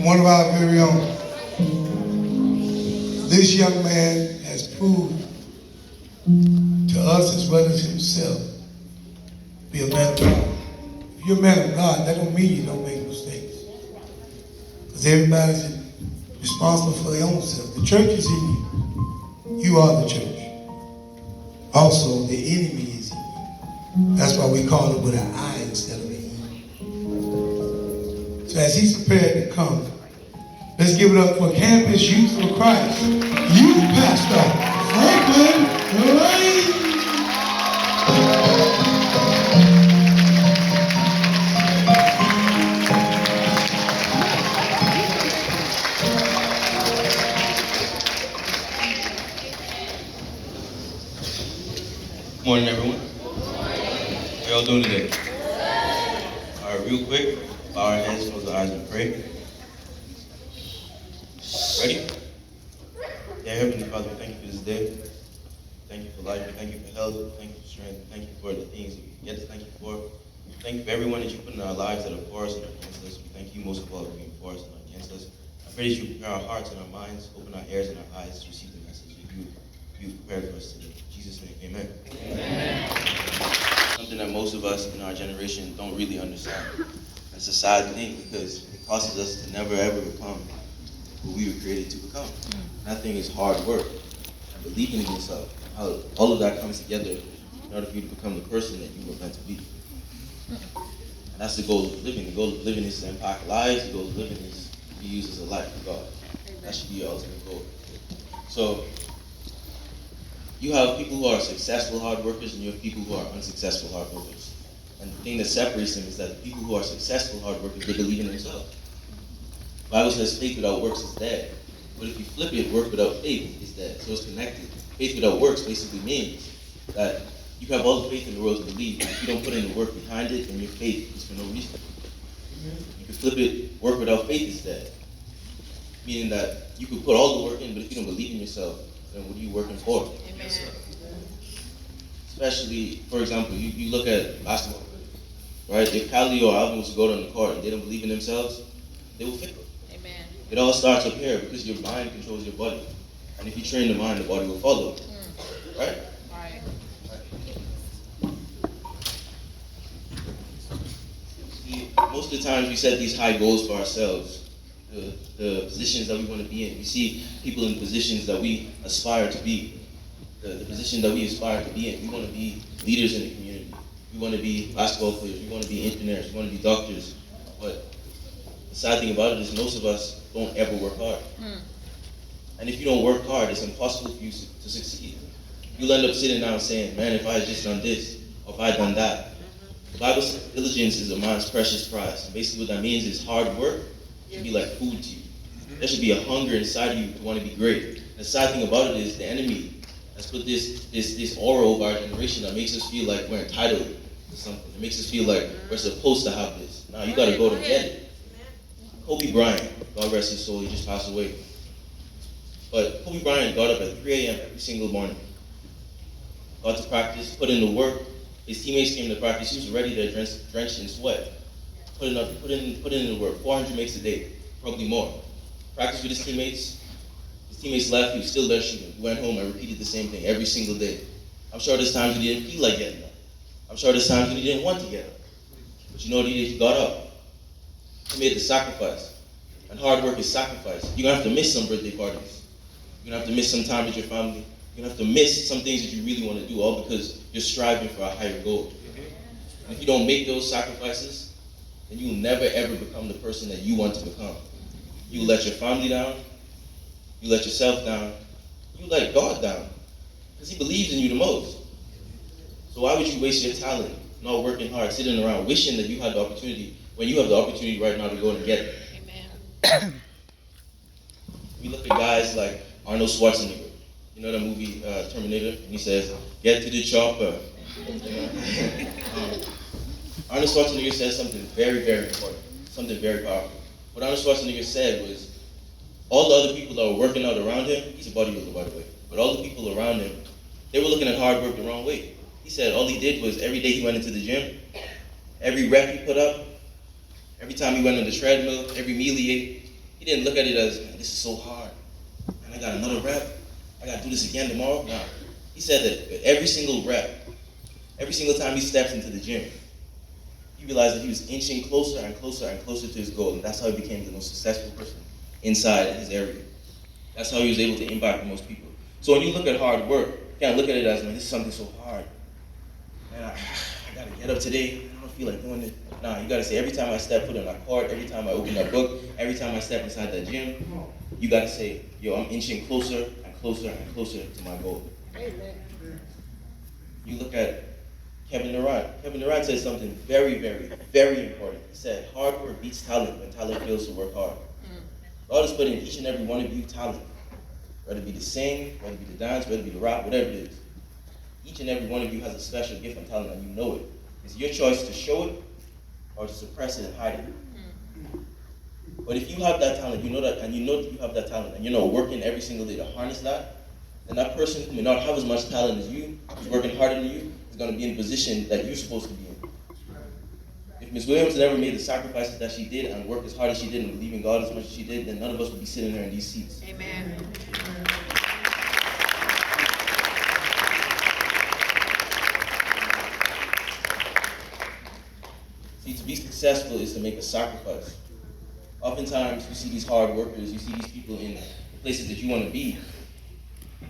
one of our very own. This young man has proved to us as well as himself to be a man of God. If you're a man of God, that don't mean you don't make mistakes. Because everybody's responsible for their own self. The church is in you. You are the church. Also, the enemy is in you. That's why we call it with an I instead of an E. So as he's prepared to come, let's give it up for Campus Youth for Christ. Youth Pastor Franklyn. Good morning, everyone. How y'all doing today? All right, real quick, bow our heads, close our eyes, and pray. Ready? Yeah, Heavenly Father, we thank you for this day. Thank you for life. We thank you for health. Thank you for strength. Thank you for the things that we get to thank you for. Thank you for everyone that you put in our lives that are for us and against us. We thank you most of all for being for us and not against us. I pray that you prepare our hearts and our minds, open our ears and our eyes to receive the message that you've prepared for us today. In Jesus' name, amen. Amen. Something that most of us in our generation don't really understand. It's a sad thing because it causes us to never ever become who we were created to become. That thing is hard work. And believing in yourself, how all of that comes together in order for you to become the person that you were meant to be. And that's the goal of living. The goal of living is to impact lives. The goal of living is to be used as a light for God. That should be your ultimate goal. So, you have people who are successful hard workers and you have people who are unsuccessful hard workers. And the thing that separates them is that the people who are successful hard workers, they believe in themselves. The Bible says faith without works is dead. But if you flip it, work without faith is dead. So it's connected. Faith without works basically means that you have all the faith in the world to believe, but if you don't put in the work behind it, then your faith is for no reason. You can flip it, work without faith is dead. Meaning that you can put all the work in, but if you don't believe in yourself, then what are you working for? Amen. Especially, for example, you look at basketball, right? If Kylie or Alvin was to go down the court and they don't believe in themselves, they will fail. Amen. It all starts up here because your mind controls your body. And if you train the mind, the body will follow. Right? Right. See, most of the times we set these high goals for ourselves. The positions that we want to be in. We see people in positions that we aspire to be. The position that we aspire to be in. We want to be leaders in the community. We want to be basketball players. We want to be engineers. We want to be doctors. But the sad thing about it is most of us don't ever work hard. And if you don't work hard, it's impossible for you to succeed. You'll end up sitting down saying, man, if I had just done this, or if I had done that. The Bible says diligence is a man's precious prize. And basically what that means is hard work should be like food to you. There should be a hunger inside of you to want to be great. The sad thing about it is the enemy has put this aura over our generation that makes us feel like we're entitled to something. It makes us feel like we're supposed to have this. Now you gotta go to get it. Kobe Bryant, God rest his soul, he just passed away. But Kobe Bryant got up at 3 a.m. every single morning. Got to practice, put in the work. His teammates came to practice, he was ready to drenched in sweat. Put in the work, 400 makes a day, probably more. Practiced with his teammates left, he was still there shooting. He went home and repeated the same thing every single day. I'm sure there's times when he didn't feel like getting up. I'm sure there's times when he didn't want to get up. But you know what he did? He got up. He made the sacrifice. And hard work is sacrifice. You're gonna have to miss some birthday parties. You're gonna have to miss some time with your family. You're gonna have to miss some things that you really want to do, all because you're striving for a higher goal. And if you don't make those sacrifices, then you will never ever become the person that you want to become. You will let your family down, you let yourself down, you let God down, because he believes in you the most. So why would you waste your talent not working hard, sitting around wishing that you had the opportunity when you have the opportunity right now to go and get it? Amen. We look at guys like Arnold Schwarzenegger. You know the movie Terminator? And he says, "Get to the chopper." Arnold Schwarzenegger says something very, very important, something very powerful. What Arnold Schwarzenegger said was, all the other people that were working out around him, he's a bodybuilder by the way, but all the people around him, they were looking at hard work the wrong way. He said all he did was every day he went into the gym, every rep he put up, every time he went on the treadmill, every meal he ate, He didn't look at it as, man, this is so hard. And I got another rep. I got to do this again tomorrow. Nah. He said that with every single rep, every single time he steps into the gym, he realized that he was inching closer and closer and closer to his goal. And that's how he became the most successful person inside his area. That's how he was able to impact the most people. So when you look at hard work, you can't look at it as, man, this is something so hard. Man, I got to get up today. I don't feel like doing it. Nah, you got to say, every time I step foot on that court, every time I open that book, every time I step inside that gym, you got to say, yo, I'm inching closer and closer and closer to my goal. Amen. You look at Kevin Durant. Kevin Durant said something very, very, very important. He said, hard work beats talent when talent fails to work hard. God has put in each and every one of you talent. Whether it be to sing, whether it be to dance, whether it be to rap, whatever it is. Each and every one of you has a special gift and talent, and you know it. It's your choice to show it or to suppress it and hide it. But if you have that talent, you know that, and you know that you have that talent, and you're not working every single day to harness that, then that person who may not have as much talent as you, who's working harder than you, is going to be in a position that you're supposed to be in. If Ms. Williams never made the sacrifices that she did and worked as hard as she did and believe in God as much as she did, then none of us would be sitting there in these seats. Amen. See, to be successful is to make a sacrifice. Oftentimes, you see these hard workers, you see these people in places that you want to be,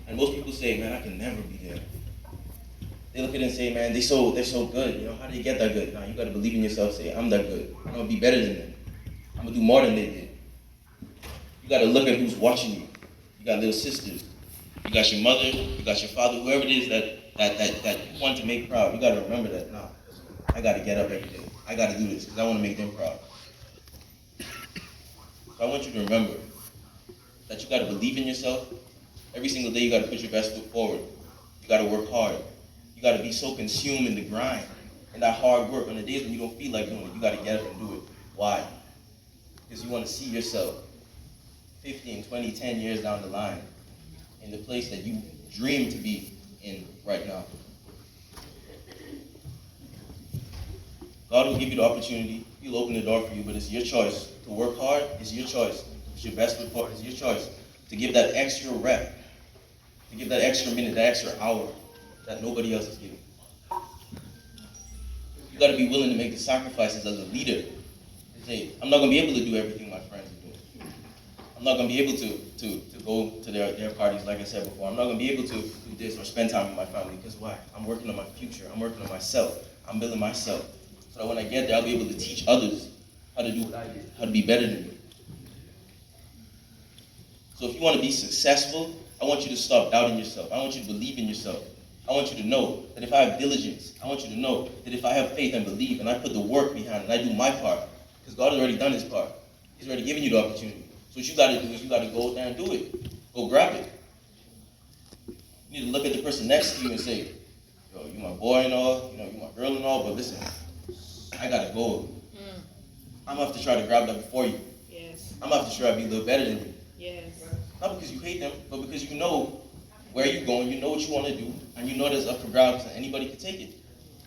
and most people say, man, I can never be there. They look at it and say, man, they're so good. You know, how did they get that good? Now, you got to believe in yourself. Say, I'm that good. I'm going to be better than them. I'm going to do more than they did. You got to look at who's watching you. You got little sisters. You got your mother. You got your father. Whoever it is that you want to make proud. You got to remember that. Nah, I got to get up every day. I got to do this because I want to make them proud. So I want you to remember that you got to believe in yourself. Every single day, you got to put your best foot forward. You got to work hard. You got to be so consumed in the grind and that hard work. On the days when you don't feel like doing it, you got to get up and do it. Why? Because you want to see yourself 15, 20, 10 years down the line in the place that you dream to be in right now. God will give you the opportunity. He'll open the door for you, but it's your choice to work hard. It's your choice to put your best foot forward. It's your choice to give that extra rep, to give that extra minute, that extra hour that nobody else is giving. You got to be willing to make the sacrifices as a leader. And say, I'm not going to be able to do everything my friends are doing. I'm not going to be able to go to their parties, like I said before. I'm not going to be able to do this or spend time with my family. Because why? I'm working on my future. I'm working on myself. I'm building myself. So that when I get there, I'll be able to teach others how to do what I did, how to be better than me. So if you want to be successful, I want you to stop doubting yourself. I want you to believe in yourself. I want you to know that if I have diligence, I want you to know that if I have faith and believe and I put the work behind it and I do my part, because God has already done his part. He's already given you the opportunity. So what you got to do is you got to go there and do it. Go grab it. You need to look at the person next to you and say, yo, you my boy and all, you my girl and all, but listen, I got to go. I'm going to have to try to grab that before you. Yes. I'm going to have to try to be a little better than you. Yes. Not because you hate them, but because you know where you're going, you know what you want to do, and you know there's up for grabs and anybody can take it.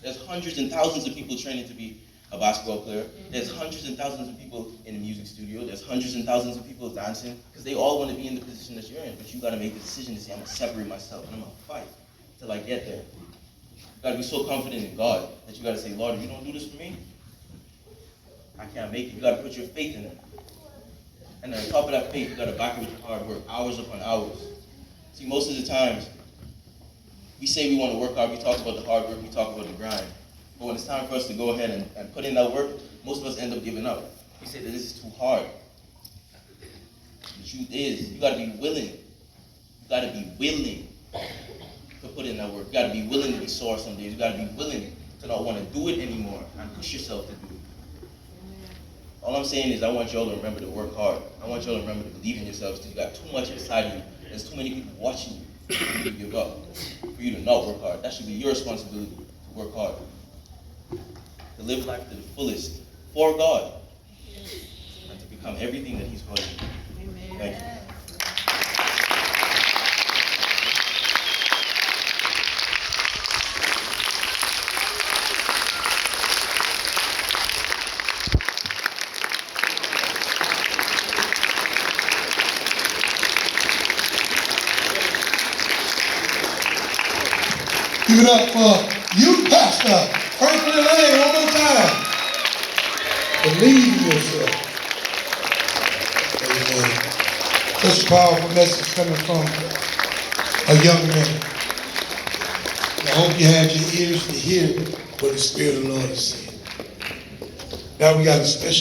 There's hundreds and thousands of people training to be a basketball player. There's hundreds and thousands of people in the music studio. There's hundreds and thousands of people dancing because they all want to be in the position that you're in. But you got to make the decision to say, I'm going to separate myself and I'm going to fight till I get there. You got to be so confident in God that you got to say, Lord, if you don't do this for me, I can't make it. You got to put your faith in it. And on top of that faith, you got to back it with your hard work, hours upon hours. See, most of the times, we say we want to work hard, we talk about the hard work, we talk about the grind. But when it's time for us to go ahead and put in that work, most of us end up giving up. We say that this is too hard. The truth is, you got to be willing. You got to be willing to put in that work. You got to be willing to be sore some days. You got to be willing to not want to do it anymore and push yourself to do it. All I'm saying is I want y'all to remember to work hard. I want y'all to remember to believe in yourselves because you got too much inside of you. There's too many people watching you for you to give up, for you to not work hard. That should be your responsibility to work hard. To live life to the fullest for God and to become everything that he's called you to be. Amen. Thank you. Give it up for youth pastor Franklyn one more time. Believe in yourself. Amen. Such a powerful message coming from a young man. I hope you had your ears to hear what the Spirit of the Lord is saying. Now we got a special